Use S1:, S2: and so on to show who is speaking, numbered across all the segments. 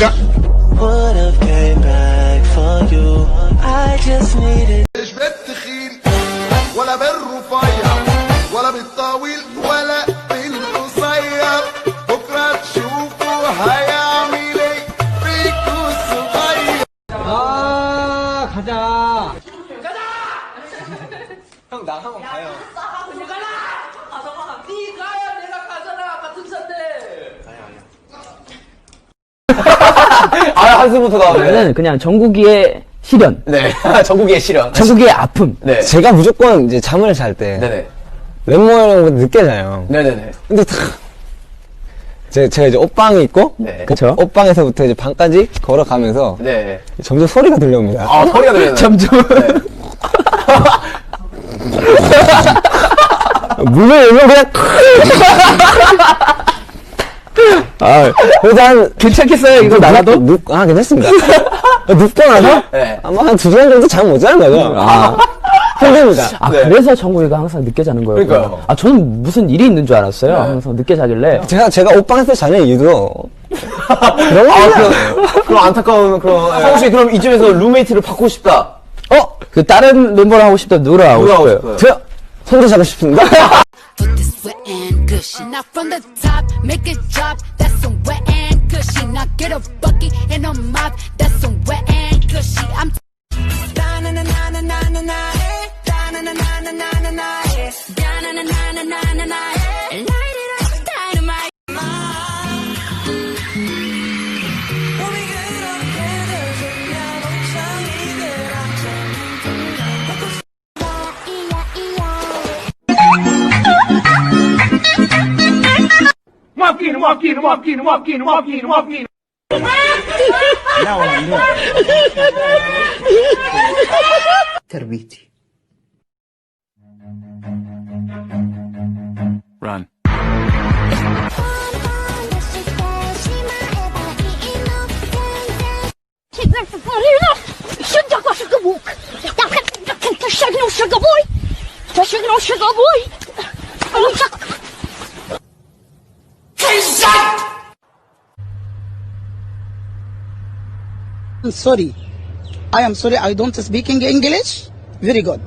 S1: Would've came back for you. I just needed.
S2: مش بالتخين ولا بالرفيع ولا بالطويل ولا بالقصير بكره تشوفوا هيعمل ايه فيكوا الصغير.
S3: 가자. 형 나랑 한번 가요.
S4: 가라! 가져가. 네 가야 내가 가잖아. 같은 차인데.
S3: 아 한숨부터 나오네.
S5: 저는 그냥 정국이의 시련.
S3: 네. 전국의 시련.
S5: 정국이의 아픔.
S3: 네.
S6: 제가 무조건 이제 잠을 잘 때
S3: 네네.
S6: 멤버 형보다 늦게 자요.
S3: 네네네.
S6: 근데 제가 이제 옷방이 있고
S3: 네.
S5: 그쵸?
S6: 옷방에서부터 이제 방까지 걸어가면서
S3: 네.
S6: 점점 소리가 들려옵니다.
S3: 아 소리가 들려요.
S5: 점점.
S6: 문을 열면 그냥 그래서 한
S5: 괜찮겠어요? 이거 나가도?
S6: 괜찮습니다. 눕고 나서
S3: 네.
S6: 아마 한 2시간 정도 잠 못 자는 거죠. 힘듭니다.
S5: 아, 그래서 정국이가 항상 늦게 자는 거였구나.
S3: 그러니까요.
S5: 아, 저는 무슨 일이 있는 줄 알았어요. 항상 늦게 자길래.
S6: 제가 옷방에서 자는 이유도 그런 거
S3: 그럼 안타까운 그런. 성우 씨 그럼 이쯤에서 룸메이트를 바꾸고 싶다.
S5: 그 다른 멤버랑 하고 싶다. 누구랑 하고
S3: 누구랑 하고
S5: 싶어요?
S3: 싶어요?
S6: 제가 손도 잡고 싶습니다.
S7: Put this wet and gushy. Now from the top, make it drop. That's some wet and gushy. Now get a bucket and a mop. That's some wet and gushy. I'm down na na na na na na na. Down na na na na na na na. Down na na na na na na na. Light it up, dynamite.
S8: Run.
S9: I'm sorry. I am sorry I don't speaking English very good.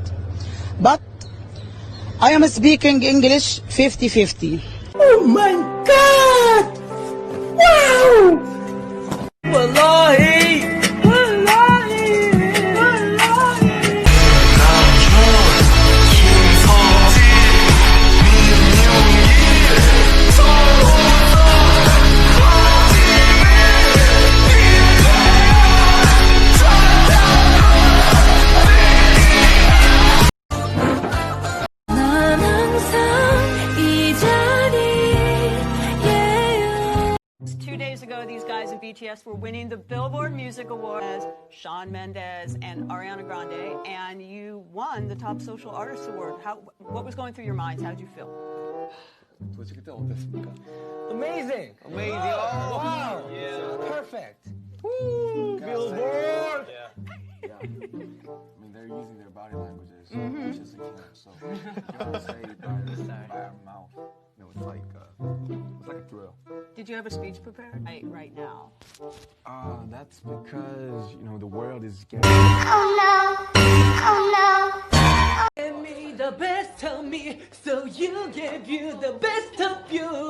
S9: But I am speaking English 50-50. Oh my god! Wow! Wallahi! Wallahi! Wallahi!
S4: These guys in BTS were winning the Billboard Music Award as Shawn Mendes and Ariana Grande, and you won the Top Social Artist Award. What was going through your minds? How did you feel?
S3: 도대체 그때 어땠습니까?
S6: Amazing.
S3: Amazing. Oh,
S6: Wow. Yeah. Perfect.
S3: Billboard.
S2: I mean, they're using their body languages, which is a killer. So you can't say by our mouth. You know, it's like a drill.
S4: Did you have a speech prepared? Right now.
S2: That's because you know the world is getting.
S4: Give me the best of me, so you give you the best of you.